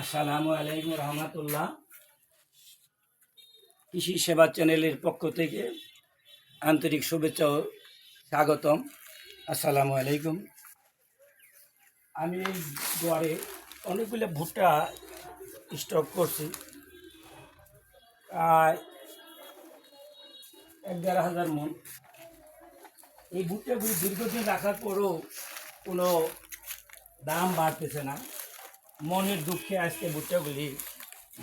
আসসালামু আলাইকুম রহমতুল্লাহ। কৃষি সেবা চ্যানেলের পক্ষ থেকে আন্তরিক শুভেচ্ছা ও স্বাগতম। আসসালামু আলাইকুম। আমি এই দুয়ারে অনেকগুলো ভুট্টা স্টক করছি, প্রায় 11,000 মন। এই ভুট্টাগুলি দীর্ঘদিন রাখার পরও কোনো দাম বাড়তেছে না। মনের দুঃখে আজকে ভুট্টাগুলি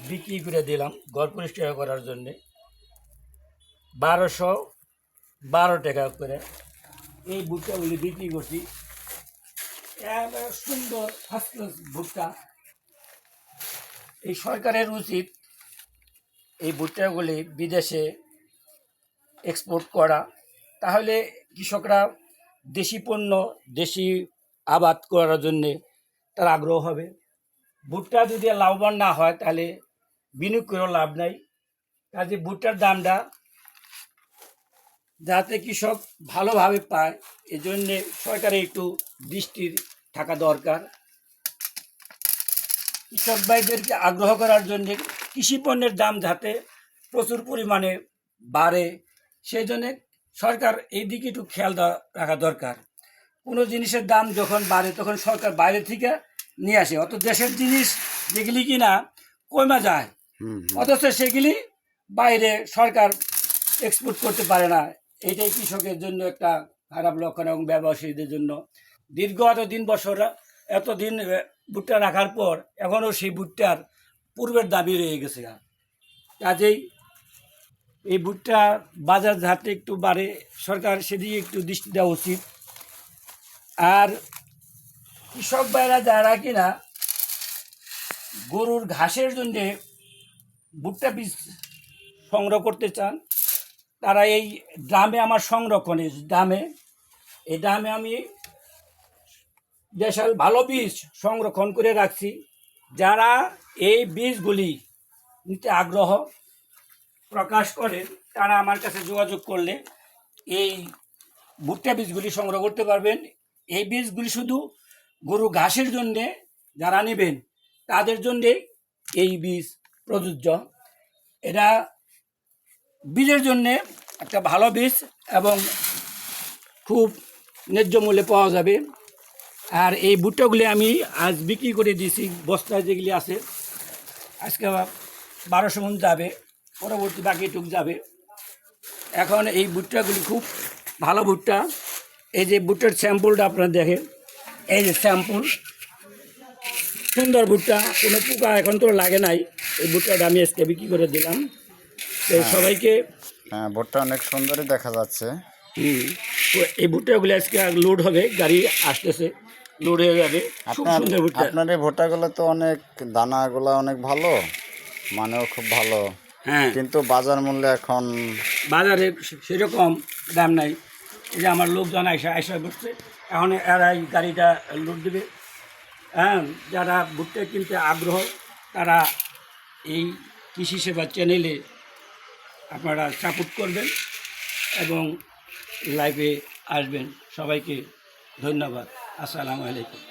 বিক্রি করে দিলাম ঘর পরিষ্কার করার জন্যে। 1212 টাকা করে এই ভুট্টাগুলি বিক্রি করছি। এবার সুন্দর ফার্স্ট ক্লাস ভুট্টা। এই সরকারের উচিত এই ভুট্টাগুলি বিদেশে এক্সপোর্ট করা, তাহলে কৃষকরা দেশি পণ্য, দেশি আবাদ করার জন্যে তার আগ্রহ হবে। ভুট্টা যদি লাভবান না হয় তাহলে বিনিয়োগ করেও লাভ নাই। কাজে ভুট্টার দামটা যাতে কৃষক ভালোভাবে পায়, এজন্যে সরকারের একটু দৃষ্টির থাকা দরকার। কৃষক ভাইদেরকে আগ্রহ করার জন্য কৃষি পণ্যের দাম যাতে প্রচুর পরিমাণে বাড়ে, সেই জন্যে সরকার এই দিকে একটু খেয়াল রাখা দরকার। কোনো জিনিসের দাম যখন বাড়ে তখন সরকার বাইরে থেকে নিয়ে আসে, অত দেশের জিনিস যেগুলি কিনা কমে যায়, অথচ সেগুলি বাইরে সরকার এক্সপোর্ট করতে পারে না। এটাই কৃষকের জন্য একটা খারাপ লক্ষণ এবং ব্যবসায়ীদের জন্য। দীর্ঘ এতদিন ভুট্টা রাখার পর এখনও সেই ভুট্টার পূর্বের দাবি রয়ে গেছে। কাজেই এই ভুট্টা বাজার যাতে একটু বাড়ে, সরকার সেদিকে একটু দৃষ্টি দেওয়া উচিত। আর কৃষক ভাইরা যারা কিনা গরুর ঘাসের জন্যে ভুট্টা বীজ সংগ্রহ করতে চান, তারা এই ড্রামে আমার সংরক্ষণে এই ড্রামে আমি দেশাল ভালো বীজ সংরক্ষণ করে রাখছি। যারা এই বীজগুলি নিতে আগ্রহ প্রকাশ করে তারা আমার কাছে যোগাযোগ করলে এই ভুট্টা বীজগুলি সংগ্রহ করতে পারবেন। এই বীজগুলি শুধু গরু ঘাসের জন্যে যারা নেবেন তাদের জন্যে এই বীজ প্রযোজ্য। এটা বীজের জন্যে একটা ভালো বীজ এবং খুব ন্যায্য মূল্যে পাওয়া যাবে। আর এই ভুট্টাগুলি আমি আজ বিক্রি করে দিয়েছি, বস্তায় যেগুলি আছে আজকে 1200 মন যাবে, পরবর্তী বাকিটুক যাবে। এখন এই ভুট্টাগুলি খুব ভালো ভুট্টা। এই যে ভুট্টার স্যাম্পলটা আপনারা দেখেন, এই যে স্যাম্পল, সুন্দর ভুট্টা, কোনো পোকা এখন তো লাগে নাই। এই ভুট্টাটা আমি আজকে বিক্রি করে দিলাম। তো সবাইকে ভুট্টা অনেক সুন্দরই দেখা যাচ্ছে। তো এই ভুট্টাগুলি আজকে লোড হবে, গাড়ি আসতেছে, লোড হয়ে যাবে। খুব সুন্দর ভুট্টা। আপনার এই ভুট্টাগুলো তো অনেক দানাগুলো অনেক ভালো, মানেও খুব ভালো। হ্যাঁ, কিন্তু বাজার মূল্য এখন বাজারে সেরকম দাম নাই। এই যে আমার লোকজন আইসা বসছে, এখন এরা এই গাড়িটা লোড দেবে। হ্যাঁ, যারা ভুট্টা কিনতে আগ্রহ তারা এই কৃষি সেবা চ্যানেলে আপনারা সাপোর্ট করবেন এবং লাইভে আসবেন। সবাইকে ধন্যবাদ। আসসালামু আলাইকুম।